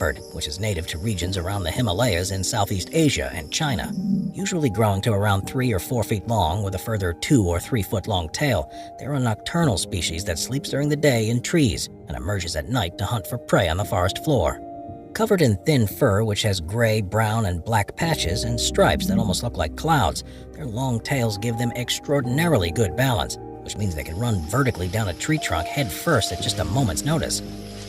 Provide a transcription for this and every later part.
leopard, which is native to regions around the Himalayas in Southeast Asia and China. Usually growing to around 3 or 4 feet long with a further 2 or 3 foot long tail, they're a nocturnal species that sleeps during the day in trees and emerges at night to hunt for prey on the forest floor. Covered in thin fur which has gray, brown, and black patches and stripes that almost look like clouds, their long tails give them extraordinarily good balance, which means they can run vertically down a tree trunk head first at just a moment's notice.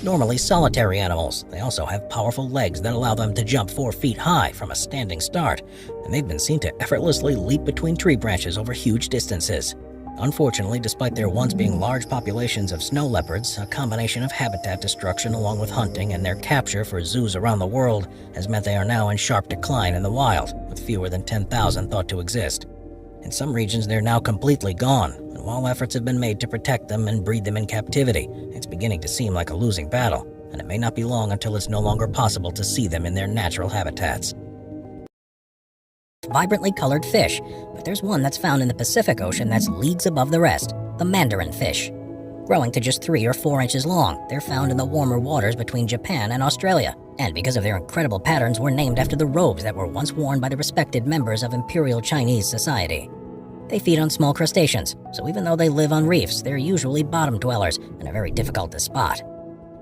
Normally solitary animals, they also have powerful legs that allow them to jump 4 feet high from a standing start, and they've been seen to effortlessly leap between tree branches over huge distances. Unfortunately, despite there once being large populations of snow leopards, a combination of habitat destruction along with hunting and their capture for zoos around the world has meant they are now in sharp decline in the wild, with fewer than 10,000 thought to exist. In some regions, they're now completely gone, and while efforts have been made to protect them and breed them in captivity, it's beginning to seem like a losing battle, and it may not be long until it's no longer possible to see them in their natural habitats. Vibrantly colored fish, but there's one that's found in the Pacific Ocean that's leagues above the rest, the Mandarin fish. Growing to just 3 or 4 inches long, they're found in the warmer waters between Japan and Australia, and because of their incredible patterns were named after the robes that were once worn by the respected members of Imperial Chinese society. They feed on small crustaceans, so even though they live on reefs, they're usually bottom dwellers and are very difficult to spot.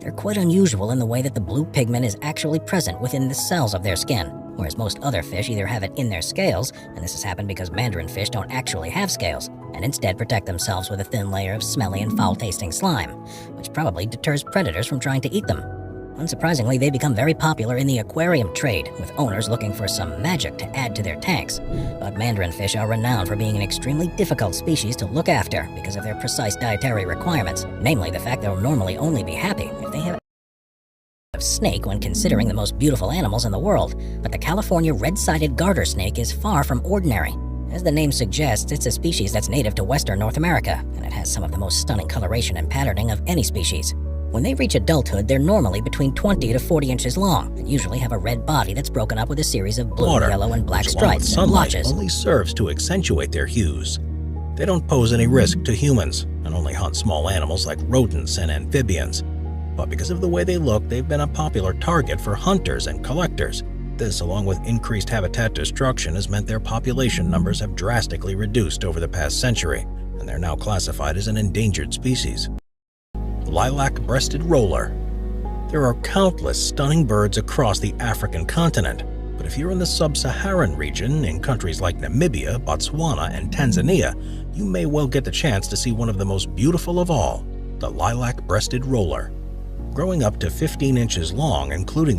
They're quite unusual in the way that the blue pigment is actually present within the cells of their skin, whereas most other fish either have it in their scales, and this has happened because mandarin fish don't actually have scales, and instead protect themselves with a thin layer of smelly and foul-tasting slime, which probably deters predators from trying to eat them. Unsurprisingly, they become very popular in the aquarium trade, with owners looking for some magic to add to their tanks. But mandarin fish are renowned for being an extremely difficult species to look after because of their precise dietary requirements, namely the fact they'll normally only be happy if they have a snake when considering the most beautiful animals in the world, but the California red-sided garter snake is far from ordinary. As the name suggests, it's a species that's native to western North America, and it has some of the most stunning coloration and patterning of any species. When they reach adulthood, they're normally between 20 to 40 inches long, and usually have a red body that's broken up with a series of blue, yellow, and black stripes and blotches. Only serves to accentuate their hues. They don't pose any risk to humans, and only hunt small animals like rodents and amphibians. But because of the way they look, they've been a popular target for hunters and collectors. This, along with increased habitat destruction, has meant their population numbers have drastically reduced over the past century, and they're now classified as an endangered species. Lilacbreasted Roller. There are countless stunning birds across the African continent, but if you're in the sub-Saharan region, in countries like Namibia, Botswana, and Tanzania, you may well get the chance to see one of the most beautiful of all, the Lilacbreasted Roller. Growing up to 15 inches long, including